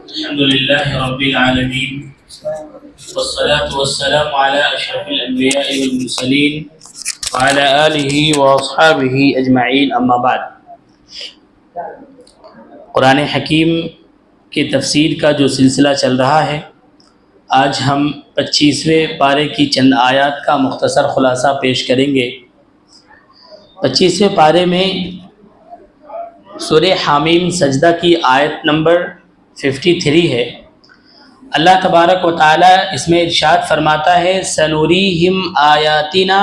الحمدللہ رب العالمین والصلاة والسلام على اشرف الانبیاء والمرسلین وعلى آلہ واصحابہ اجمعین، اما بعد۔ قرآن حکیم کی تفسیر کا جو سلسلہ چل رہا ہے، آج ہم 25ویں پارے کی چند آیات کا مختصر خلاصہ پیش کریں گے۔ 25ویں پارے میں سورہ حامیم سجدہ کی آیت نمبر 53 ہے۔ اللہ تبارک و تعالی اس میں ارشاد فرماتا ہے، سنوریہم آیاتنا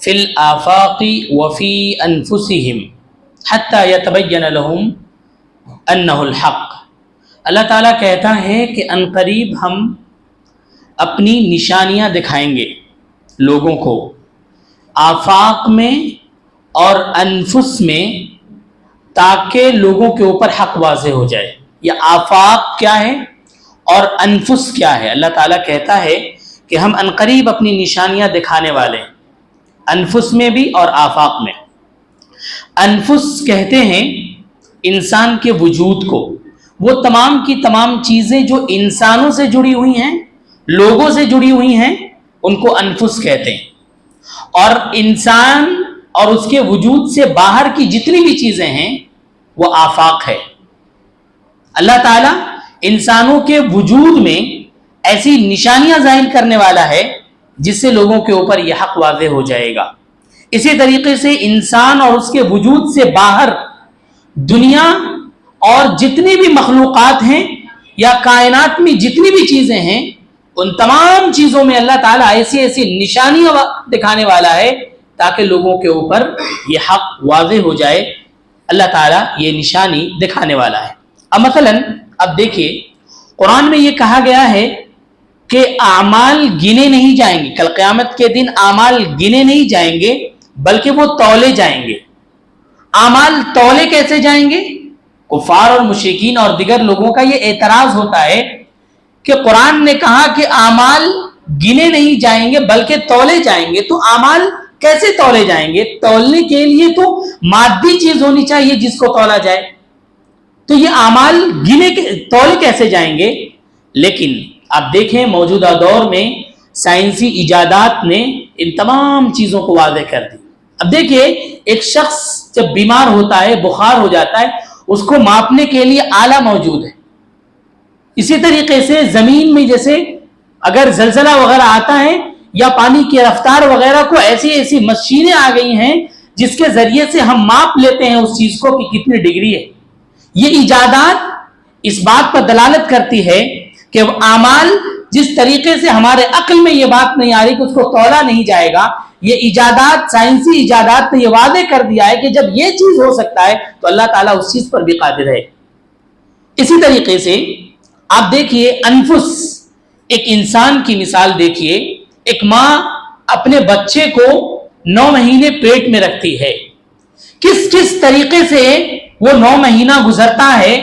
فی الآفاق وفی انفسہم حتی یتبین لہم انہ الحق۔ اللہ تعالیٰ کہتا ہے کہ عنقریب ہم اپنی نشانیاں دکھائیں گے لوگوں کو، آفاق میں اور انفس میں، تاکہ لوگوں کے اوپر حق واضح ہو جائے۔ یہ آفاق کیا ہے اور انفس کیا ہے؟ اللہ تعالیٰ کہتا ہے کہ ہم عنقریب اپنی نشانیاں دکھانے والے ہیں، انفس میں بھی اور آفاق میں۔ انفس کہتے ہیں انسان کے وجود کو، وہ تمام کی تمام چیزیں جو انسانوں سے جڑی ہوئی ہیں، لوگوں سے جڑی ہوئی ہیں، ان کو انفس کہتے ہیں۔ اور انسان اور اس کے وجود سے باہر کی جتنی بھی چیزیں ہیں وہ آفاق ہے۔ اللہ تعالیٰ انسانوں کے وجود میں ایسی نشانیاں ظاہر کرنے والا ہے جس سے لوگوں کے اوپر یہ حق واضح ہو جائے گا۔ اسی طریقے سے انسان اور اس کے وجود سے باہر دنیا اور جتنی بھی مخلوقات ہیں یا کائنات میں جتنی بھی چیزیں ہیں، ان تمام چیزوں میں اللہ تعالیٰ ایسی ایسی نشانیاں دکھانے والا ہے تاکہ لوگوں کے اوپر یہ حق واضح ہو جائے۔ اللہ تعالیٰ یہ نشانی دکھانے والا ہے۔ اب مثلا اب دیکھیے، قرآن میں یہ کہا گیا ہے کہ اعمال گنے نہیں جائیں گے، کل قیامت کے دن اعمال گنے نہیں جائیں گے بلکہ وہ تولے جائیں گے۔ اعمال تولے کیسے جائیں گے؟ کفار اور مشرکین اور دیگر لوگوں کا یہ اعتراض ہوتا ہے کہ قرآن نے کہا کہ اعمال گنے نہیں جائیں گے بلکہ تولے جائیں گے، تو اعمال کیسے تولے جائیں گے؟ تولنے کے لیے تو مادی چیز ہونی چاہیے جس کو تولا جائے، تو یہ اعمال تولے کیسے جائیں گے؟ لیکن آپ دیکھیں موجودہ دور میں سائنسی ایجادات نے ان تمام چیزوں کو واضح کر دی۔ اب دیکھیے، ایک شخص جب بیمار ہوتا ہے، بخار ہو جاتا ہے، اس کو ماپنے کے لیے آلہ موجود ہے۔ اسی طریقے سے زمین میں جیسے اگر زلزلہ وغیرہ آتا ہے یا پانی کی رفتار وغیرہ کو، ایسی ایسی مشینیں آ گئی ہیں جس کے ذریعے سے ہم ماپ لیتے ہیں اس چیز کو کہ کتنی ڈگری ہے۔ یہ ایجادات اس بات پر دلالت کرتی ہے کہ اعمال جس طریقے سے ہمارے عقل میں یہ بات نہیں آ رہی کہ اس کو تولا نہیں جائے گا، یہ ایجادات، سائنسی ایجادات نے یہ واضح کر دیا ہے کہ جب یہ چیز ہو سکتا ہے تو اللہ تعالیٰ اس چیز پر بھی قادر ہے۔ اسی طریقے سے آپ دیکھیے، انفس، ایک انسان کی مثال دیکھیے، ایک ماں اپنے بچے کو 9 مہینے پیٹ میں رکھتی ہے، کس کس طریقے سے وہ 9 مہینہ گزرتا ہے۔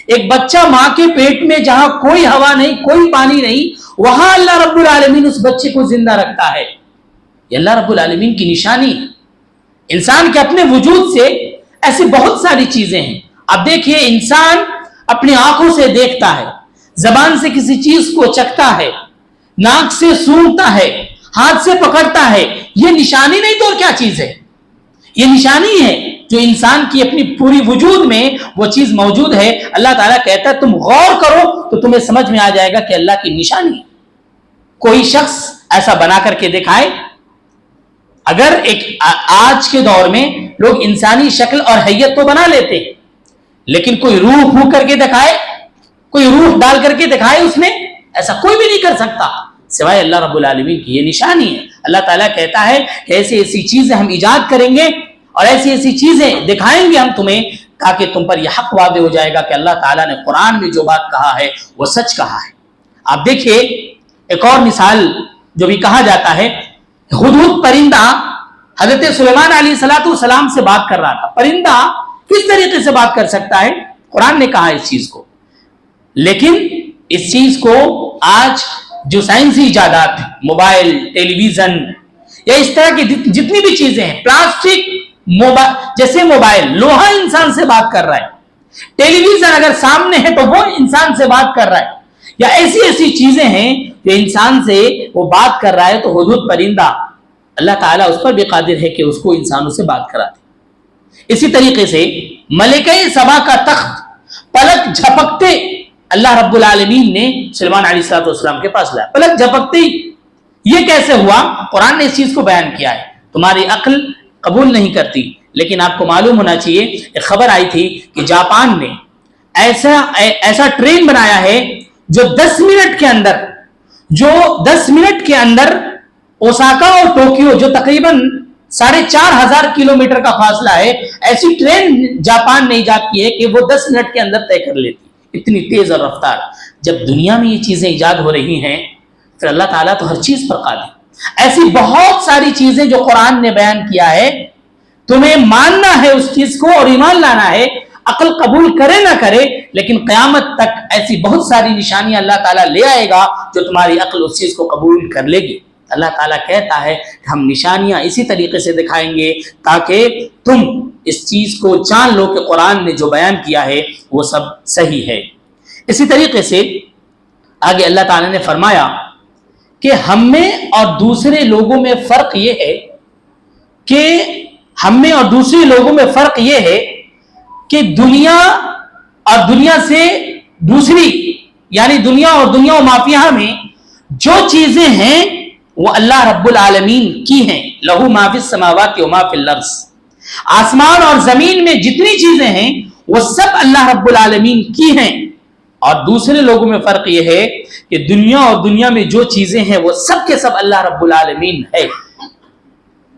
ایک بچہ ماں کے پیٹ میں جہاں کوئی ہوا نہیں، کوئی پانی نہیں، وہاں اللہ رب العالمین اس بچے کو زندہ رکھتا ہے۔ یہ اللہ رب العالمین کی نشانی ہے۔ انسان کے اپنے وجود سے ایسی بہت ساری چیزیں ہیں۔ اب دیکھیے، انسان اپنی آنکھوں سے دیکھتا ہے، زبان سے کسی چیز کو چکھتا ہے، ناک سے سونگھتا ہے، ہاتھ سے پکڑتا ہے۔ یہ نشانی نہیں تو اور کیا چیز ہے؟ یہ نشانی ہے جو انسان کی اپنی پوری وجود میں وہ چیز موجود ہے۔ اللہ تعالیٰ کہتا ہے تم غور کرو تو تمہیں سمجھ میں آ جائے گا کہ اللہ کی نشانی ہے۔ کوئی شخص ایسا بنا کر کے دکھائے۔ اگر ایک آج کے دور میں لوگ انسانی شکل اور حیت تو بنا لیتے ہیں، لیکن کوئی روح پھونک کر کے دکھائے، کوئی روح ڈال کر کے دکھائے اس میں، ایسا کوئی بھی نہیں کر سکتا سوائے اللہ رب العالمین کی۔ یہ نشانی ہے۔ اللہ تعالیٰ کہتا ہے کہ ایسی ایسی چیزیں ہم ایجاد کریں گے اور ایسی ایسی چیزیں دکھائیں گے ہم تمہیں تاکہ تم پر یہ حق واضح ہو جائے گا کہ اللہ تعالیٰ نے قرآن میں جو بات کہا ہے وہ سچ کہا ہے۔ آپ دیکھیے، ایک اور مثال جو بھی کہا جاتا ہے، ہدہد پرندہ حضرت سلیمان علیہ السلام سے بات کر رہا تھا۔ پرندہ کس طریقے سے بات کر سکتا ہے؟ قرآن نے کہا اس چیز کو، لیکن اس چیز کو آج جو سائنسی ایجادات، موبائل، ٹیلی ویژن یا اس طرح کی جتنی بھی چیزیں ہیں، پلاسٹک جیسے موبائل لوہا انسان سے بات کر رہا ہے، ٹیلی ویژن اگر سامنے ہے تو وہ انسان سے بات کر رہا ہے، یا ایسی ایسی چیزیں ہیں جو انسان سے وہ بات کر رہا ہے، تو ہدہد پرندہ اللہ تعالیٰ اس پر بھی قادر ہے کہ اس کو انسانوں سے بات کرا دے۔ اسی طریقے سے ملکہ سبا کا تخت پلک جھپکتے اللہ رب العالمین نے سلیمان علیہ السلام کے پاس لایا، پلک جھپکتے ہی۔ یہ کیسے ہوا؟ قرآن نے اس چیز کو بیان کیا ہے، تمہاری عقل قبول نہیں کرتی، لیکن آپ کو معلوم ہونا چاہیے، ایک خبر آئی تھی کہ جاپان نے ایسا ٹرین بنایا ہے جو 10 منٹ کے اندر اوساکا اور ٹوکیو جو تقریباً 4,500 کلومیٹر کا فاصلہ ہے، ایسی ٹرین جاپان نے ایجاد کی ہے کہ وہ 10 منٹ کے اندر طے کر لیتی، اتنی تیز اور رفتار۔ جب دنیا میں یہ چیزیں ایجاد ہو رہی ہیں پھر اللہ تعالیٰ تو ہر چیز پر قادر۔ ایسی بہت ساری چیزیں جو قرآن نے بیان کیا ہے، تمہیں ماننا ہے اس چیز کو اور ایمان لانا ہے، عقل قبول کرے نہ کرے، لیکن قیامت تک ایسی بہت ساری نشانیاں اللہ تعالیٰ لے آئے گا جو تمہاری عقل اس چیز کو قبول کر لے گی۔ اللہ تعالیٰ کہتا ہے کہ ہم نشانیاں اسی طریقے سے دکھائیں گے تاکہ تم اس چیز کو جان لو کہ قرآن نے جو بیان کیا ہے وہ سب صحیح ہے۔ اسی طریقے سے آگے اللہ تعالیٰ نے فرمایا کہ ہم میں اور دوسرے لوگوں میں فرق یہ ہے کہ دنیا اور دنیا سے دوسری، یعنی دنیا اور دنیا و مافیہ میں جو چیزیں ہیں وہ اللہ رب العالمین کی ہیں، لہو ما فی السماوات و ما فی الارض، آسمان اور زمین میں جتنی چیزیں ہیں وہ سب اللہ رب العالمین کی ہیں۔ اور دوسرے لوگوں میں فرق یہ ہے کہ دنیا اور دنیا میں جو چیزیں ہیں وہ سب کے سب اللہ رب العالمین ہے۔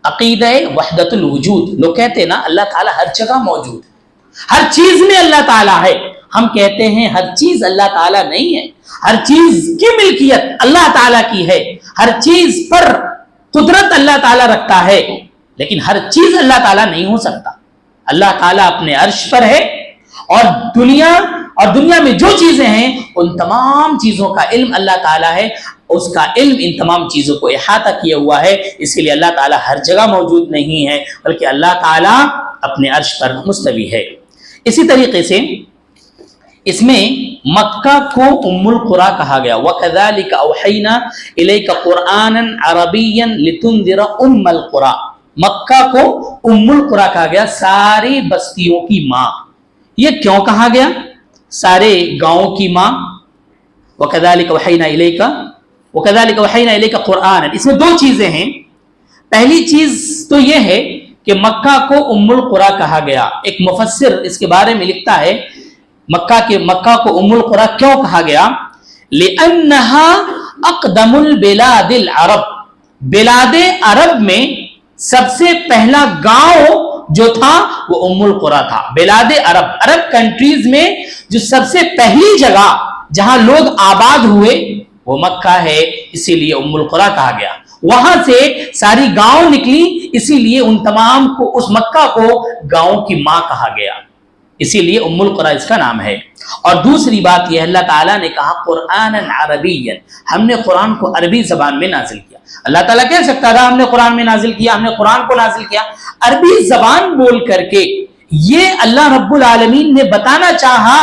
عقیدہ وحدت الوجود، لوگ کہتے ہیں نا اللہ تعالیٰ ہر جگہ موجود ہے، ہر چیز میں اللہ تعالیٰ ہے، ہم کہتے ہیں ہر چیز اللہ تعالیٰ نہیں ہے، ہر چیز کی ملکیت اللہ تعالیٰ کی ہے، ہر چیز پر قدرت اللہ تعالیٰ رکھتا ہے، لیکن ہر چیز اللہ تعالیٰ نہیں ہو سکتا۔ اللہ تعالیٰ اپنے عرش پر ہے، اور دنیا میں جو چیزیں ہیں ان تمام چیزوں کا علم اللہ تعالیٰ ہے، اس کا علم ان تمام چیزوں کو احاطہ کیا ہوا ہے، اسی لیے اللہ تعالیٰ ہر جگہ موجود نہیں ہے بلکہ اللہ تعالیٰ اپنے عرش پر مستوی ہے۔ اسی طریقے سے اس میں مکہ کو ام القری کہا گیا، وَكَذَلِكَ أَوْحَيْنَا إِلَيْكَ قُرْآنًا عَرَبِيًّا لِتُنذِرَ أُمَّ الْقُرَى، مکہ کو ام القری کہا گیا، ساری بستیوں کی ماں۔ یہ کیوں کہا گیا؟ سارے گاؤں کی ماں۔ وَكَذَلِكَ أَوْحَيْنَا إِلَيْكَ قُرْآنًا، اس میں دو چیزیں ہیں۔ پہلی چیز تو یہ ہے کہ مکہ کو ام القری کہا گیا۔ ایک مفسر اس کے بارے میں لکھتا ہے مکہ کو ام القری کیوں کہا گیا؟ لِأَنَّهَا أَقْدَمُ الْبِلَادِ الْعَرَبِ، بلاد عرب میں سب سے پہلا گاؤں جو تھا وہ ام القری تھا۔ بلاد عرب کنٹریز میں جو سب سے پہلی جگہ جہاں لوگ آباد ہوئے وہ مکہ ہے، اسی لیے ام القری کہا گیا۔ وہاں سے ساری گاؤں نکلی، اسی لیے ان تمام کو، اس مکہ کو گاؤں کی ماں کہا گیا، اسی لیے ام القری اس کا نام ہے۔ اور دوسری بات یہ، اللہ تعالیٰ نے کہا قرآنًا عربیًا، ہم نے قرآن کو عربی زبان میں نازل کیا۔ اللہ تعالیٰ کہہ سکتا تھا ہم نے قرآن میں نازل کیا، ہم نے قرآن کو نازل کیا، عربی زبان بول کر کے یہ اللہ رب العالمین نے بتانا چاہا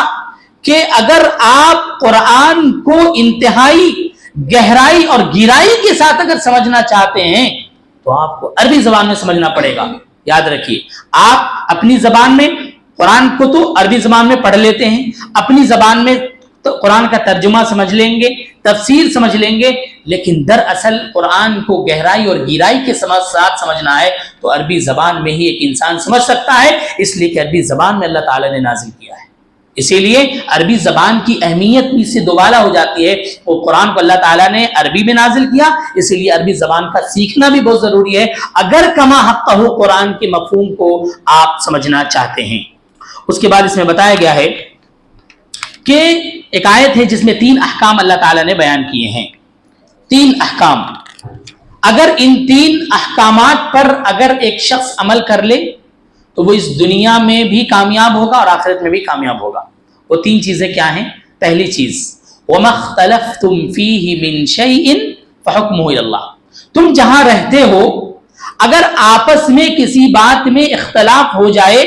کہ اگر آپ قرآن کو انتہائی گہرائی اور گہرائی کے ساتھ اگر سمجھنا چاہتے ہیں تو آپ کو عربی زبان میں سمجھنا پڑے گا۔ یاد رکھیے، آپ اپنی زبان میں قرآن کو تو عربی زبان میں پڑھ لیتے ہیں، اپنی زبان میں تو قرآن کا ترجمہ سمجھ لیں گے، تفسیر سمجھ لیں گے، لیکن دراصل قرآن کو گہرائی اور گہرائی کے ساتھ سمجھنا ہے تو عربی زبان میں ہی ایک انسان سمجھ سکتا ہے، اس لیے کہ عربی زبان میں اللہ تعالیٰ نے نازل کیا ہے۔ اسی لیے عربی زبان کی اہمیت بھی اس سے دوبالا ہو جاتی ہے، وہ قرآن کو اللہ تعالیٰ نے عربی میں نازل کیا، اسی لیے عربی زبان کا سیکھنا بھی بہت ضروری ہے اگر کما حقہ قرآن کے مفہوم کو آپ سمجھنا چاہتے ہیں۔ اس کے بعد اس میں بتایا گیا ہے کہ ایک آیت ہے جس میں 3 احکام اللہ تعالیٰ نے بیان کیے ہیں، 3 احکام، اگر ان 3 احکامات پر اگر ایک شخص عمل کر لے تو وہ اس دنیا میں بھی کامیاب ہوگا اور آخرت میں بھی کامیاب ہوگا۔ وہ 3 چیزیں کیا ہیں؟ پہلی چیز وَمَا اخْتَلَفْتُمْ فِيهِ مِنْ شَيْءٍ فَحُكْمُهُ إِلَى اللَّهِ، تم جہاں رہتے ہو اگر آپس میں کسی بات میں اختلاف ہو جائے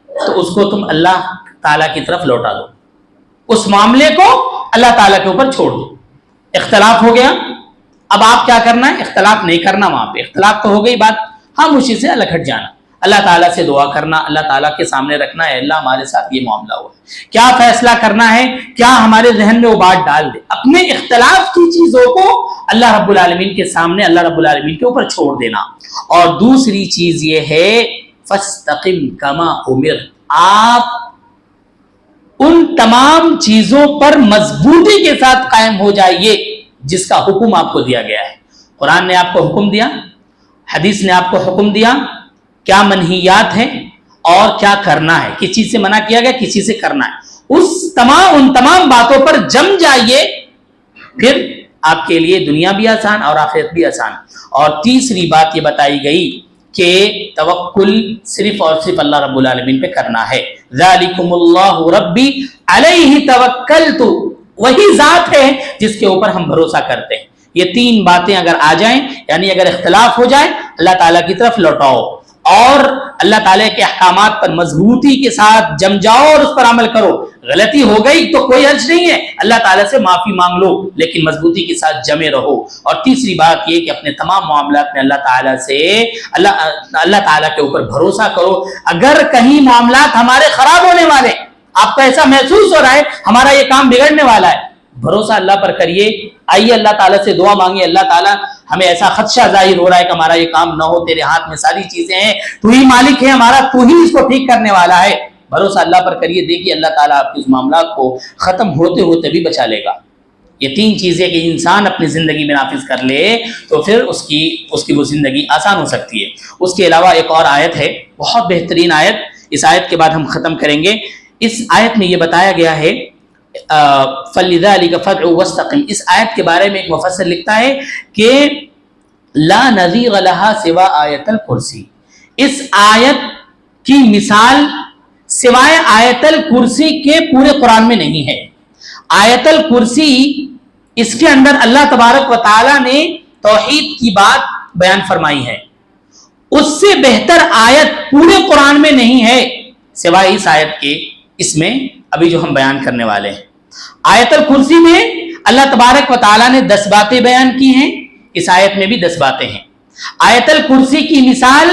تو اس کو تم اللہ تعالیٰ کی طرف لوٹا دو، اس معاملے کو اللہ تعالیٰ کے اوپر چھوڑ دو۔ اختلاف ہو گیا، اب آپ کیا کرنا ہے؟ اختلاف نہیں کرنا، وہاں پہ اختلاف تو ہو گئی بات، ہم اسی سے الگ ہٹ جانا، اللہ تعالیٰ سے دعا کرنا، اللہ تعالیٰ کے سامنے رکھنا ہے اللہ ہمارے ساتھ یہ معاملہ ہوا ہے، کیا فیصلہ کرنا ہے، کیا ہمارے ذہن میں وہ بات ڈال دے، اپنے اختلاف کی چیزوں کو اللہ رب العالمین کے سامنے، اللہ رب العالمین کے اوپر چھوڑ دینا۔ اور دوسری چیز یہ ہے فاستقم کما امرت، آپ ان تمام چیزوں پر مضبوطی کے ساتھ قائم ہو جائیے جس کا حکم آپ کو دیا گیا ہے۔ قرآن نے آپ کو حکم دیا، حدیث نے آپ کو حکم دیا، کیا منہیات ہیں اور کیا کرنا ہے، کس چیز سے منع کیا گیا، کس چیز سے کرنا ہے، ان تمام باتوں پر جم جائیے، پھر آپ کے لیے دنیا بھی آسان اور آخرت بھی آسان۔ اور تیسری بات یہ بتائی گئی کہ توکل صرف اور صرف اللہ رب العالمین پہ کرنا ہے۔ ذالکم اللہ ربی علیہ توکلت، وہی ذات ہے جس کے اوپر ہم بھروسہ کرتے ہیں۔ یہ تین باتیں اگر آ جائیں، یعنی اگر اختلاف ہو جائے اللہ تعالیٰ کی طرف لوٹاؤ اور اللہ تعالیٰ کے احکامات پر مضبوطی کے ساتھ جم جاؤ اور اس پر عمل کرو۔ غلطی ہو گئی تو کوئی حرج نہیں ہے، اللہ تعالیٰ سے معافی مانگ لو، لیکن مضبوطی کے ساتھ جمے رہو۔ اور تیسری بات یہ کہ اپنے تمام معاملات میں اللہ تعالیٰ کے اوپر بھروسہ کرو۔ اگر کہیں معاملات ہمارے خراب ہونے والے، آپ کو ایسا محسوس ہو رہا ہے ہمارا یہ کام بگڑنے والا ہے، بھروسہ اللہ پر کریے، آئیے اللہ تعالیٰ سے دعا مانگیے، اللہ تعالیٰ ہمیں ایسا خدشہ ظاہر ہو رہا ہے کہ ہمارا یہ کام نہ ہو، تیرے ہاتھ میں ساری چیزیں ہیں، تو ہی مالک ہے ہمارا، تو ہی اس کو ٹھیک کرنے والا ہے، بھروسہ اللہ پر کریے، دیکھیے اللہ تعالیٰ آپ کے اس معاملات کو ختم ہوتے ہوتے بھی بچا لے گا۔ یہ تین چیزیں کہ انسان اپنی زندگی میں نافذ کر لے تو پھر اس کی وہ زندگی آسان ہو سکتی ہے۔ اس کے علاوہ ایک اور آیت ہے، بہت بہترین آیت، اس آیت کے بعد ہم ختم کریں گے۔ اس آیت میں یہ بتایا گیا ہے فَلِذَلِكَ فَادْعُ وَاسْتَقِمْ، اس آیت کے بارے میں ایک مفسر لکھتا ہے کہ لا نظیر لها سوا آیت الکرسی، اس آیت کی مثال سوائے آیت الکرسی کے پورے قرآن میں نہیں ہے۔ آیت الکرسی، اس کے اندر اللہ تبارک و تعالی نے توحید کی بات بیان فرمائی ہے، اس سے بہتر آیت پورے قرآن میں نہیں ہے سوائے اس آیت کے، اس میں ابھی جو ہم بیان کرنے والے ہیں۔ آیت الکرسی میں اللہ تبارک و تعالیٰ نے 10 باتیں بیان کی ہیں، اس آیت میں بھی 10 باتیں ہیں۔ آیت الکرسی کی مثال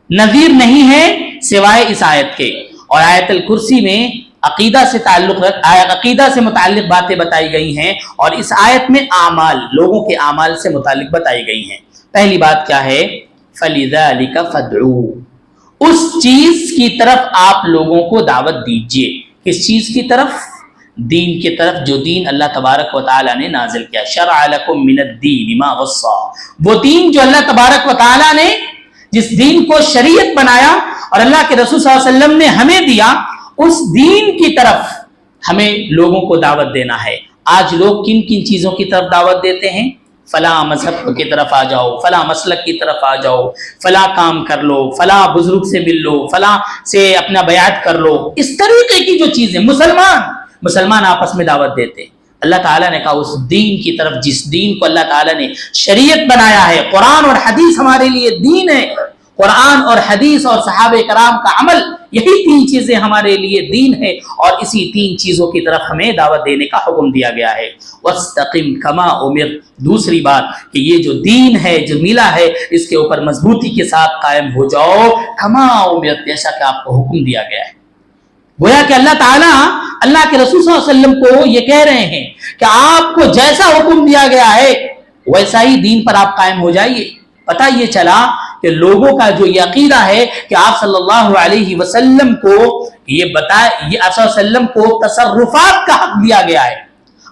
نظیر نہیں ہے سوائے اس آیت کے، اور آیت الکرسی میں عقیدہ سے متعلق باتیں بتائی گئی ہیں، اور اس آیت میں اعمال، لوگوں کے اعمال سے متعلق بتائی گئی ہیں۔ پہلی بات کیا ہے؟ فَلِذَلِكَ فَادْعُوا، اس چیز کی طرف آپ لوگوں کو دعوت دیجئے۔ کس چیز کی طرف؟ دین کی طرف، جو دین اللہ تبارک و تعالیٰ نے نازل کیا۔ شرع لکم من الدین ما وصى، وہ دین جو اللہ تبارک و تعالیٰ نے جس دین کو شریعت بنایا اور اللہ کے رسول صلی اللہ علیہ وسلم نے ہمیں دیا، اس دین کی طرف ہمیں لوگوں کو دعوت دینا ہے۔ آج لوگ کن کن چیزوں کی طرف دعوت دیتے ہیں؟ فلاں مذہب کی طرف آ جاؤ، فلاں مسلک کی طرف آ جاؤ، فلاں کام کر لو، فلاں بزرگ سے مل لو، فلاں سے اپنا بیعت کر لو، اس طریقے کی جو چیزیں مسلمان آپس میں دعوت دیتے ہیں۔ اللہ تعالیٰ نے کہا اس دین کی طرف جس دین کو اللہ تعالیٰ نے شریعت بنایا ہے، قرآن اور حدیث ہمارے لیے دین ہے، قرآن اور حدیث اور صحابہ کرام کا عمل، یہی 3 چیزیں ہمارے لیے دین ہے، اور اسی 3 چیزوں کی طرف ہمیں دعوت دینے کا حکم دیا گیا ہے۔ وَاسْتَقِمْ كَمَا أُمِرْتَ، دوسری بات کہ یہ جو دین ہے، جو ملا ہے، اس کے اوپر مضبوطی کے ساتھ قائم ہو جاؤ، كَمَا أُمِرْتَ، جیسا کہ آپ کو حکم دیا گیا ہے۔ گویا کہ اللہ تعالیٰ اللہ کے رسول صلی اللہ علیہ وسلم کو یہ کہہ رہے ہیں کہ آپ کو جیسا حکم دیا گیا ہے ویسا ہی دین پر آپ قائم ہو جائیے۔ پتہ یہ چلا کہ لوگوں کا جو یہ عقیدہ ہے کہ آپ صلی اللہ علیہ وسلم کو یہ آپ صلی اللہ علیہ وسلم کو تصرفات کا حق دیا گیا ہے،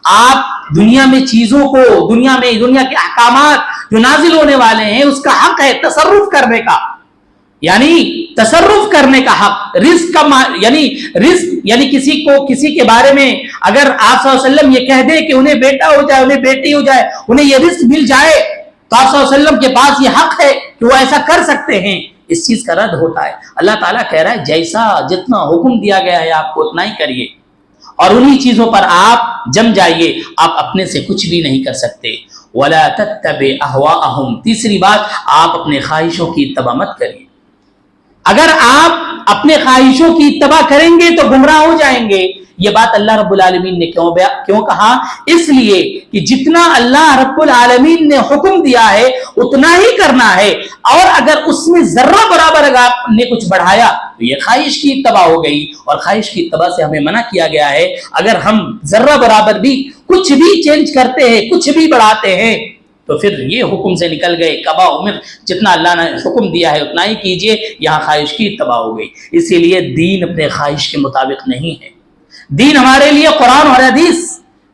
آپ دنیا میں چیزوں کو، دنیا کے احکامات جو نازل ہونے والے ہیں اس کا حق ہے تصرف کرنے کا، یعنی تصرف کرنے کا حق، رزق کا یعنی کسی کے بارے میں اگر آپ صلی اللہ علیہ وسلم یہ کہہ دیں کہ انہیں بیٹا ہو جائے، انہیں بیٹی ہو جائے، انہیں یہ رزق مل جائے، تو آپ صلی اللہ علیہ وسلم کے پاس یہ حق ہے کہ وہ ایسا کر سکتے ہیں، اس چیز کا رد ہوتا ہے۔ اللہ تعالیٰ کہہ رہا ہے جتنا حکم دیا گیا ہے آپ کو اتنا ہی کریے، اور انہی چیزوں پر آپ جم جائیے، آپ اپنے سے کچھ بھی نہیں کر سکتے۔ ولا تتبع اهواءهم، تیسری بات آپ اپنے خواہشوں کی اتباع مت کریے. اگر آپ اپنے خواہشوں کی اتباع کریں گے تو گمراہ ہو جائیں گے. یہ بات اللہ رب العالمین نے کیوں کہا؟ اس لیے کہ جتنا اللہ رب العالمین نے حکم دیا ہے اتنا ہی کرنا ہے، اور اگر اس میں ذرہ برابر اگر آپ نے کچھ بڑھایا تو یہ خواہش کی اتباع ہو گئی، اور خواہش کی اتباع سے ہمیں منع کیا گیا ہے. اگر ہم ذرہ برابر بھی کچھ بھی چینج کرتے ہیں، کچھ بھی بڑھاتے ہیں، تو پھر یہ حکم سے نکل گئے. کبا عمر، جتنا اللہ نے حکم دیا ہے اتنا ہی کیجئے، یہاں خواہش کی اتباع ہو گئی. اسی لیے دین اپنے خواہش کے مطابق نہیں ہے. دین ہمارے لیے قرآن اور حدیث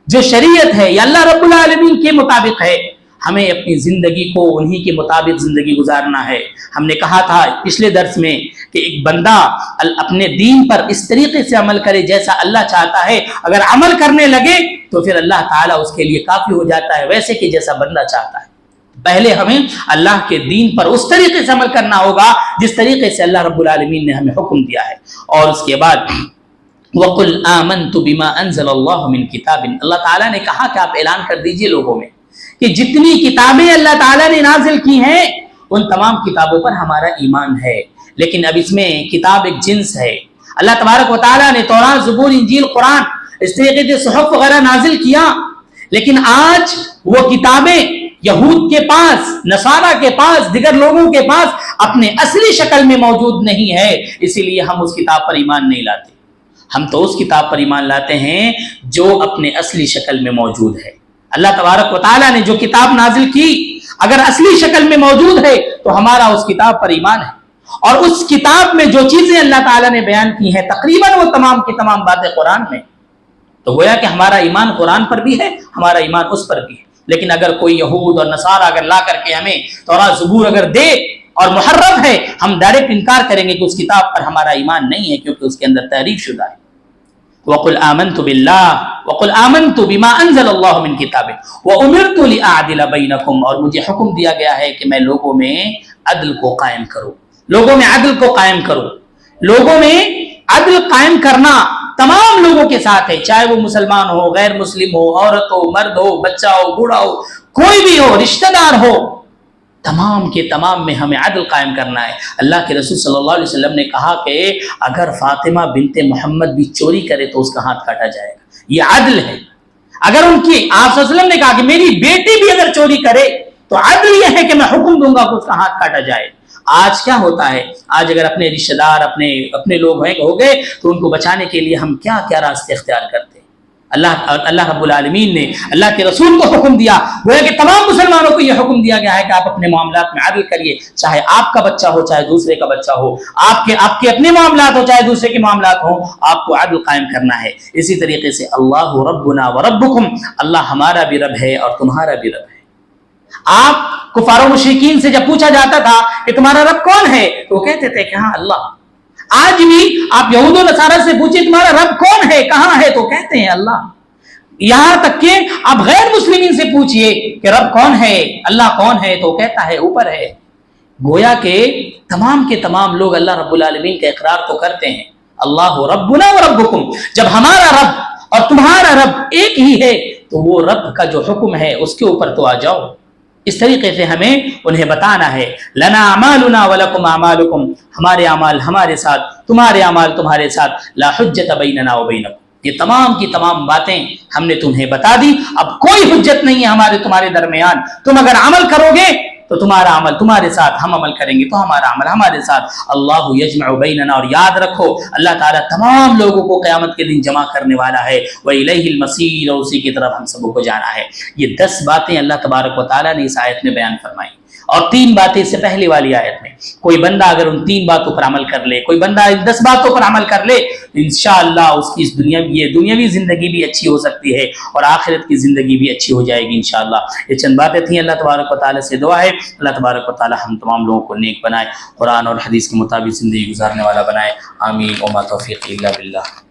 جو شریعت ہے یہ اللہ رب العالمین کے مطابق ہے. ہمیں اپنی زندگی کو انہی کے مطابق زندگی گزارنا ہے. ہم نے کہا تھا پچھلے درس میں کہ ایک بندہ اپنے دین پر اس طریقے سے عمل کرے جیسا اللہ چاہتا ہے. اگر عمل کرنے لگے تو پھر اللہ تعالیٰ اس کے لیے کافی ہو جاتا ہے، ویسے کہ جیسا بندہ چاہتا ہے. پہلے ہمیں اللہ کے دین پر اس طریقے سے عمل کرنا ہوگا جس طریقے سے اللہ رب العالمین نے ہمیں حکم دیا ہے. اور اس کے بعد وَقُلْ آمَنْتُ بِمَا أَنزَلَ اللَّهُ مِنْ كِتَابٍ، اللہ تعالیٰ نے کہا کہ آپ اعلان کر دیجئے لوگوں میں کہ جتنی کتابیں اللہ تعالیٰ نے نازل کی ہیں ان تمام کتابوں پر ہمارا ایمان ہے. لیکن اب اس میں کتاب ایک جنس ہے. اللہ تبارک و تعالیٰ نے تورات، زبور، انجیل، قرآن اس طریقے سے صحف وغیرہ نازل کیا، لیکن آج وہ کتابیں یہود کے پاس، نصارہ کے پاس، دیگر لوگوں کے پاس اپنے اصلی شکل میں موجود نہیں ہے. اسی لیے ہم اس کتاب پر ایمان نہیں لاتے. ہم تو اس کتاب پر ایمان لاتے ہیں جو اپنے اصلی شکل میں موجود ہے. اللہ تبارک و تعالیٰ نے جو کتاب نازل کی اگر اصلی شکل میں موجود ہے تو ہمارا اس کتاب پر ایمان ہے. اور اس کتاب میں جو چیزیں اللہ تعالیٰ نے بیان کی ہیں تقریباً وہ تمام کی تمام باتیں قرآن میں. تو گویا کہ ہمارا ایمان قرآن پر بھی ہے، ہمارا ایمان اس پر بھی ہے. لیکن اگر کوئی یہود اور نصارہ اگر لا کر کے ہمیں تورات، زبور اگر دے اور محرف ہے، ہم ڈائریکٹ انکار کریں گے کہ اس کتاب پر ہمارا ایمان نہیں ہے، کیونکہ اس کے اندر تحریف شدہ ہے. وَقُلْ آمَنْتُ بِاللَّهِ وَقُلْ آمَنْتُ بِمَا أَنزَلَ اللَّهُ مِنْ كِتَابٍ وَأُمِرْتُ لِأَعْدِلَ بَيْنَكُمْ، اور مجھے حکم دیا گیا ہے کہ میں لوگوں میں عدل کو قائم کروں. لوگوں میں عدل کو قائم کروں. لوگوں میں عدل قائم کرنا تمام لوگوں کے ساتھ ہے، چاہے وہ مسلمان ہو، غیر مسلم ہو، عورت ہو، مرد ہو، بچہ ہو، بوڑھا ہو، کوئی بھی ہو، رشتہ دار ہو، تمام کے تمام میں ہمیں عدل قائم کرنا ہے. اللہ کے رسول صلی اللہ علیہ وسلم نے کہا کہ اگر فاطمہ بنت محمد بھی چوری کرے تو اس کا ہاتھ کاٹا جائے گا. یہ عدل ہے. اگر آپ صلی اللہ علیہ وسلم نے کہا کہ میری بیٹی بھی اگر چوری کرے تو عدل یہ ہے کہ میں حکم دوں گا کہ اس کا ہاتھ کاٹا جائے. آج کیا ہوتا ہے؟ آج اگر اپنے رشتہ دار اپنے لوگ ہو گئے تو ان کو بچانے کے لیے ہم کیا کیا راستے اختیار کرتے ہیں. اللہ رب العالمین نے اللہ کے رسول کو حکم دیا، وہ ہے کہ تمام مسلمانوں کو یہ حکم دیا گیا ہے کہ آپ اپنے معاملات میں عدل کریے، چاہے آپ کا بچہ ہو چاہے دوسرے کا بچہ ہو، آپ کے اپنے معاملات ہو چاہے دوسرے کے معاملات ہوں، آپ کو عدل قائم کرنا ہے. اسی طریقے سے اللہ ربنا وربکم، اللہ ہمارا بھی رب ہے اور تمہارا بھی رب ہے. آپ کفار و مشرکین سے جب پوچھا جاتا تھا کہ تمہارا رب کون ہے تو وہ کہتے تھے کہ ہاں اللہ. آج بھی آپ یہود و نصارہ سے پوچھیں تمہارا رب کون ہے، کہاں ہے، تو کہتے ہیں اللہ. یہاں تک کہ آپ غیر مسلمین سے پوچھئے کہ رب کون ہے، اللہ کون ہے، تو کہتا ہے اوپر ہے. گویا کہ تمام کے تمام لوگ اللہ رب العالمین کا اقرار تو کرتے ہیں، اللہ ربنا وربکم. جب ہمارا رب اور تمہارا رب ایک ہی ہے تو وہ رب کا جو حکم ہے اس کے اوپر تو آ جاؤ. اس طریقے سے ہمیں انہیں بتانا ہے. لنا اعمالنا ولکم اعمالکم، ہمارے اعمال ہمارے ساتھ، تمہارے اعمال تمہارے ساتھ. لا حجت بیننا وبینکم، یہ تمام کی تمام باتیں ہم نے تمہیں بتا دی. اب کوئی حجت نہیں ہے ہمارے تمہارے درمیان. تم اگر عمل کرو گے تو تمہارا عمل تمہارے ساتھ، ہم عمل کریں گے تو ہمارا عمل ہمارے ساتھ. اللہ یجمع بیننا، اور یاد رکھو اللہ تعالیٰ تمام لوگوں کو قیامت کے دن جمع کرنے والا ہے. وَإِلَيْهِ الْمَصِيرُ، اور اسی کی طرف ہم سب کو جانا ہے. یہ 10 باتیں اللہ تبارک و تعالیٰ نے اس آیت میں بیان فرمائی، اور 3 باتیں اس سے پہلی والی آیت میں. کوئی بندہ اگر ان 3 باتوں پر عمل کر لے، کوئی بندہ ان 10 باتوں پر عمل کر لے، انشاءاللہ اس کی اس دنیاوی زندگی بھی اچھی ہو سکتی ہے اور آخرت کی زندگی بھی اچھی ہو جائے گی انشاءاللہ. یہ چند باتیں تھیں. اللہ تبارک و تعالیٰ سے دعا ہے اللہ تبارک و تعالیٰ ہم تمام لوگوں کو نیک بنائے، قرآن اور حدیث کے مطابق زندگی گزارنے والا بنائے. آمین. وما توفیق الا باللہ.